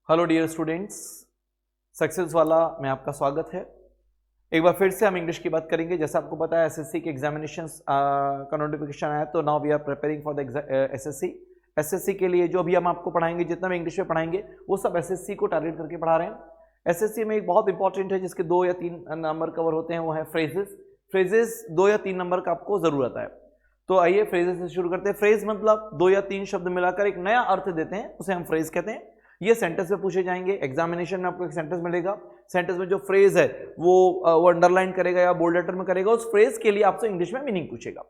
Hello dear students, success वाला में आपका स्वागत है। एक बार फिर से हम इंग्लिश की बात करेंगे। जैसा आपको पता है एसएससी के एग्जामिनेशंस का नोटिफिकेशन आया, तो now we are preparing for the SSC के लिए जो भी हम आपको पढ़ाएंगे, जितना भी इंग्लिश में पढ़ाएंगे वो सब एसएससी को टारगेट करके पढ़ा रहे हैं। एसएससी में एक बहुत इंपॉर्टेंट है जिसके 2 या 3 नंबर कवर होते हैं, वो है फ्रेजेस। फ्रेजेस 2 या 3 नंबर का आपको जरूरत है। तो आइए फ्रेजेस से शुरू करते हैं। फ्रेज मतलब 2 या 3 शब्द मिलाकर एक नया अर्थ देते हैं, उसे हम फ्रेज कहते हैं। ये सेंटेंस में पूछे जाएंगे। एग्जामिनेशन में आपको एक सेंटेंस मिलेगा, सेंटेंस में जो फ्रेज है वो अंडरलाइन करेगा या बोल्ड लेटर में करेगा। उस फ्रेज के लिए आपसे इंग्लिश में मीनिंग पूछेगा।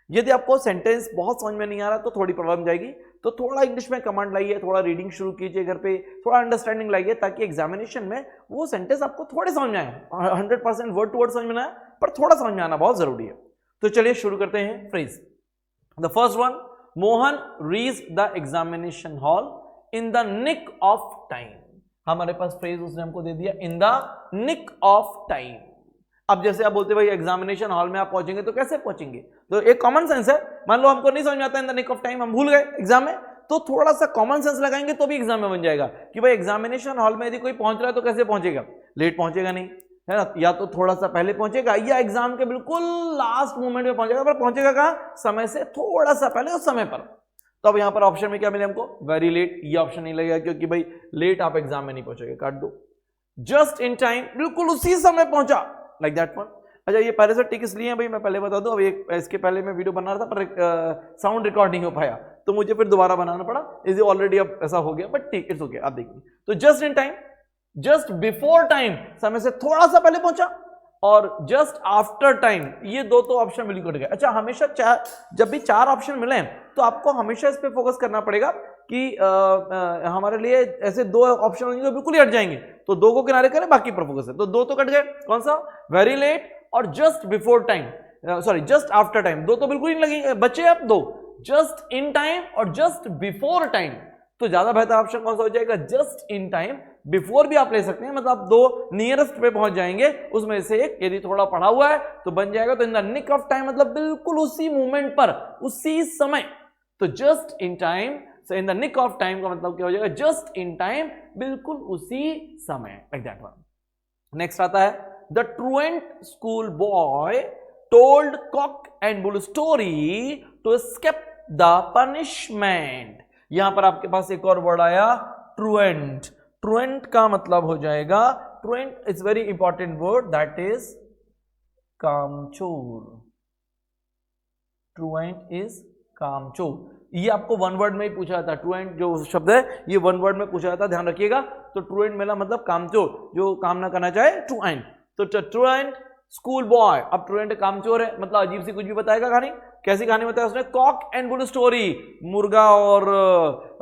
यदि आपको सेंटेंस बहुत समझ में नहीं आ रहा तो थोड़ी प्रॉब्लम जाएगी, तो थोड़ा इंग्लिश में कमांड लाइए, थोड़ा रीडिंग शुरू कीजिए घर पे, थोड़ा अंडरस्टैंडिंग लाइए, ताकि एग्जामिनेशन में वो सेंटेंस आपको थोड़े समझ में आए। 100% वर्ड टू वर्ड समझ में ना आए, पर थोड़ा समझ में आना बहुत जरूरी है। तो चलिए शुरू करते हैं phrase. The first one, Mohan reached the examination hall in the nick of time. हमारे पास फ्रेज उसने हमको दे दिया, in the nick of time. अब जैसे आप बोलते भाई एग्जामिनेशन हॉल में आप पहुंचेंगे तो कैसे पहुंचेंगे, तो एक कॉमन सेंस है। मान लो हमको नहीं समझ में आता in the nick of time, हम भूल गए एग्जाम में, तो थोड़ा सा कॉमन सेंस लगाएंगे तो भी एग्जाम में बन जाएगा कि भाई एग्जामिनेशन हॉल में यदि कोई पहुंच रहा है तो कैसे पहुंचेगा, लेट पहुंचेगा नहीं, है ना, या तो थोड़ा सा पहले पहुंचेगा या एग्जाम के बिल्कुल लास्ट मोमेंट में पहुंचेगा। पर पहुंचेगा कहां, समय से थोड़ा सा पहले और समय पर। तो अब यहां पर ऑप्शन में क्या मिले हमको, वेरी लेट। ये ऑप्शन नहीं लगेगा क्योंकि भाई लेट आप एग्जाम में नहीं पहुंचोगे, काट दो। जस्ट इन टाइम, बिल्कुल उसी समय पहुंचा, लाइक दैट वन। अच्छा, ये पहले से टिक इसलिए है भाई, मैं पहले बता दूं, अब एक इसके पहले मैं वीडियो बना रहा था पर साउंड रिकॉर्ड नहीं हो पाया, तो मुझे फिर दोबारा बनाना पड़ा। इज ऑलरेडी अब ऐसा हो गया, बट ठीक, इट्स ओके। आप देखिए, तो just in time, just before time, समय से थोड़ा सा पहले पहुंचा, और जस्ट आफ्टर टाइम, ये दो तो ऑप्शन बिल्कुल कट गए। अच्छा, हमेशा जब भी 4 ऑप्शन मिले तो आपको हमेशा इस पे फोकस करना पड़ेगा कि हमारे लिए ऐसे 2 ऑप्शन होंगे तो बिल्कुल ही हट जाएंगे, तो 2 को किनारे करें, बाकी पर फोकस है। तो 2 तो कट गए, कौन सा, वेरी लेट और just before time, sorry just after time, 2 तो बिल्कुल ही लगेंगे, बचे अब 2, जस्ट इन टाइम और जस्ट बिफोर टाइम। तो ज्यादा बेहतर ऑप्शन कौन सा हो जाएगा, जस्ट इन टाइम। बिफोर भी आप ले सकते हैं, मतलब आप 2 नियरेस्ट पे पहुंच जाएंगे, उसमें से एक यदि थोड़ा पढ़ा हुआ है तो बन जाएगा। तो in the nick of time मतलब बिल्कुल उसी मोमेंट पर, उसी समय। तो just in time, so in the nick of time का मतलब क्या हो जाएगा, जस्ट इन टाइम, बिल्कुल उसी समय, लाइक दैट वन। नेक्स्ट आता है, the truant school boy told cock and bull story to escape the punishment. यहां पर आपके पास एक और वर्ड आया, ट्रूएंट। ट्रूएंट का मतलब हो जाएगा, truant is very important word, that is कामचोर। ट्रूएंट इज कामचोर। ये आपको 1 वर्ड में ही पूछा था। ट्रूएंट जो शब्द है ये 1 वर्ड में पूछा था, ध्यान रखिएगा। तो ट्रूएंट मेरा मतलब कामचोर, जो काम ना करना चाहे, ट्रूएंट। तो ट्रूएंट स्कूल बॉय, अब ट्रूएंट कामचोर है, मतलब अजीब सी कुछ भी बताएगा कहानी। कैसी कहानी बताया उसने, कॉक एंड बुल स्टोरी, मुर्गा और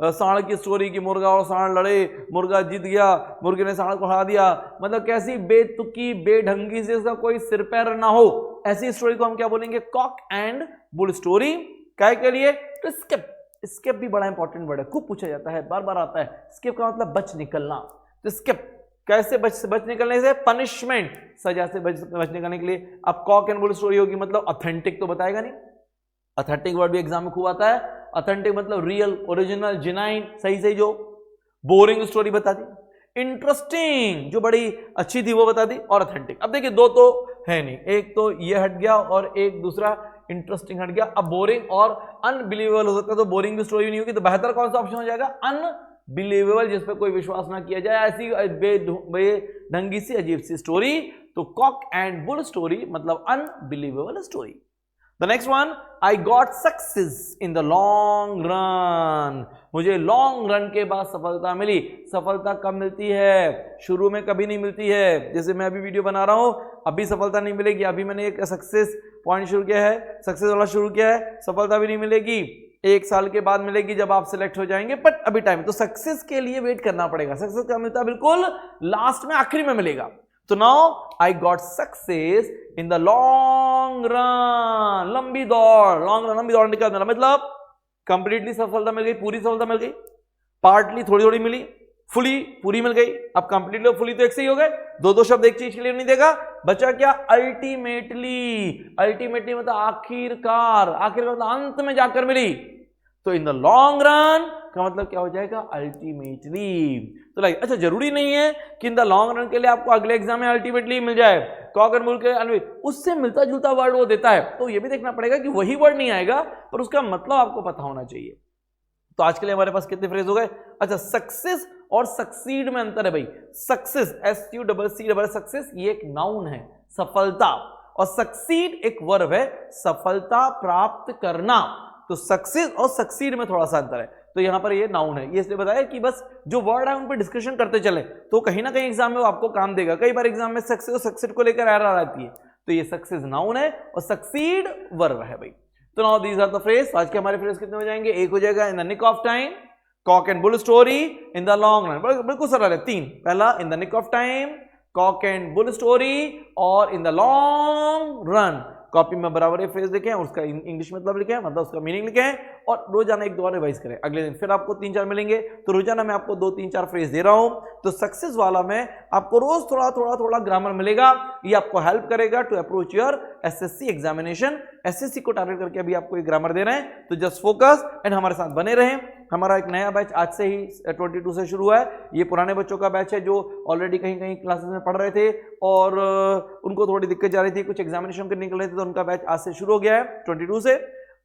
सांड की स्टोरी की। मुर्गा और सांड लड़े, मुर्गा जीत गया, मुर्गे ने सांड को हरा दिया। मतलब कैसी बेतुकी बेढंगी से, उसका कोई सिर पैर ना हो, ऐसी स्टोरी को हम क्या बोलेंगे, कॉक एंड बुल स्टोरी। क्या के लिए, तो स्केप। स्केप भी बड़ा इंपॉर्टेंट वर्ड है, खूब पूछा जाता है, बार बार आता है। स्केप का मतलब बच निकलना। तो स्केप कैसे बच निकलने से, पनिशमेंट, सजा से बच निकलने के लिए। अब कॉक एंड बुल स्टोरी होगी मतलब ऑथेंटिक तो बताएगा नहीं। ऑथेंटिक वर्ड भी एग्जाम में खूब आता है। ऑथेंटिक मतलब रियल, ओरिजिनल, जेन्युइन, सही जो। बोरिंग स्टोरी बता दी। इंटरेस्टिंग, जो बड़ी अच्छी थी वो बता दी। और ऑथेंटिक, अब देखिए 2 तो है नहीं, एक तो ये हट गया और एक दूसरा इंटरेस्टिंग हट गया। अब बोरिंग और अनबिलीवेबल हो सकता है, तो बोरिंग भी स्टोरी नहीं होगी। तो बेहतर कौन सा ऑप्शन हो जाएगा, अनबिलीवेबल, जिस पे कोई विश्वास ना किया जाए, ऐसी बेढंगी सी अजीब सी स्टोरी। तो कॉक एंड बुल स्टोरी मतलब unbelievable story. The next one, I got success in the long run. मुझे लॉन्ग रन के बाद सफलता मिली। सफलता कब मिलती है, शुरू में कभी नहीं मिलती है। जैसे मैं अभी वीडियो बना रहा हूं, अभी सफलता नहीं मिलेगी। अभी मैंने एक सक्सेस पॉइंट शुरू किया है, सक्सेस वाला शुरू किया है, सफलता भी नहीं मिलेगी। 1 साल के बाद मिलेगी जब आप सिलेक्ट हो जाएंगे, बट अभी टाइम। तो सक्सेस के लिए वेट करना पड़ेगा। सक्सेस का मिलता बिल्कुल लास्ट में, आखिरी में मिलेगा। तो now I got success in the long run, लंबी दौड़। लॉन्ग रन, लंबी दौड़ निकालना मतलब कंप्लीटली सफलता मिल गई, पूरी सफलता मिल गई, पार्टली थोड़ी थोड़ी मिली, फुली पूरी मिल गई। अब कंप्लीटली और फुली तो एक से ही हो गए, 2 शब्द एक चीज के लिए नहीं देगा। बचा क्या, अल्टीमेटली। अल्टीमेटली मतलब आखिरकार, आखिरकार मतलब अंत में जाकर मिली। तो इन द लॉन्ग रन का मतलब क्या हो जाएगा, अल्टीमेटली। तो लाइक अच्छा, जरूरी नहीं है कि इन द लॉन्ग रन के लिए आपको अगले एग्जाम में अल्टीमेटली मिल जाए। कॉक एंड बुल के उससे मिलता जुलता वर्ड वो देता है, तो ये भी देखना पड़ेगा कि वही वर्ड नहीं आएगा पर उसका मतलब आपको पता होना चाहिए। तो आज के लिए हमारे पास कितने फ्रेज हो गए? अच्छा, सक्सेस और सक्सीड में अंतर है भाई। सक्सेस SUCC सक्सेस ये एक नाउन है, सफलता, और सक्सीड एक वर्ब है, सफलता प्राप्त करना। तो सक्सेस और सक्सीड में थोड़ा सा अंतर है। तो यहां पर ये नाउन है, ये इसलिए बताया कि बस जो वर्ड है उन पर डिस्कशन करते चले तो कहीं ना कहीं एग्जाम में वो आपको काम देगा। कई बार एग्जाम में सक्सेस और सक्सीड को लेकर एरर आती है, तो ये सक्सेस नाउन है और सक्सीड वर्ब है भाई। तो now these are the phrase. आज के हमारे फ्रेज कितने हो जाएंगे? एक हो जाएगा in the nick of time, cock and bull story, in the long run. बिल्कुल सरल है, तीन। पहला in the nick of time, cock and bull story, और in the long run. Copy में बराबर ये फ्रेज लिखे हैं, उसका इंग्लिश मतलब लिखे हैं, मतलब उसका मीनिंग लिखे हैं, और रोजाना एक दो बार रिवाइज करें। अगले दिन फिर आपको 3-4 मिलेंगे, तो रोजाना मैं आपको 2-3-4 फ्रेज दे रहा हूं। तो सक्सेस वाला में आपको रोज थोड़ा ग्रामर मिलेगा, ये आपको हेल्प करेगा to approach your SSC examination. SSC को टारगेट करके अभी आपको ये ग्रामर दे रहे हैं, तो जस्ट फोकस एंड हमारे साथ बने रहें। हमारा एक नया बैच आज से ही 22 से शुरू हुआ है। ये पुराने बच्चों का बैच है जो ऑलरेडी कहीं कहीं क्लासेस में पढ़ रहे थे और उनको थोड़ी दिक्कत जा रही थी, कुछ एग्जामिनेशन करने निकल रहे थे, तो उनका बैच आज से शुरू हो गया है 22 से।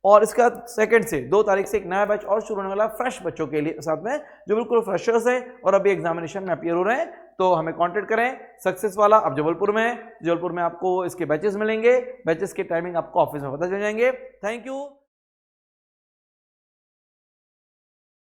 और इसका 2 से 2 तारीख से एक नया बैच और शुरू होने वाला है फ्रेश बच्चों के लिए साथ में, जो बिल्कुल फ्रेशर्स हैं और अभी एग्जामिनेशन में अपीयर हो रहे हैं। तो हमें कांटेक्ट करें। सक्सेस वाला अब जबलपुर में है, जबलपुर में आपको इसके बैचेस मिलेंगे। बैचेस के टाइमिंग आपको ऑफिस में पता चल जाएंगे। Thank you.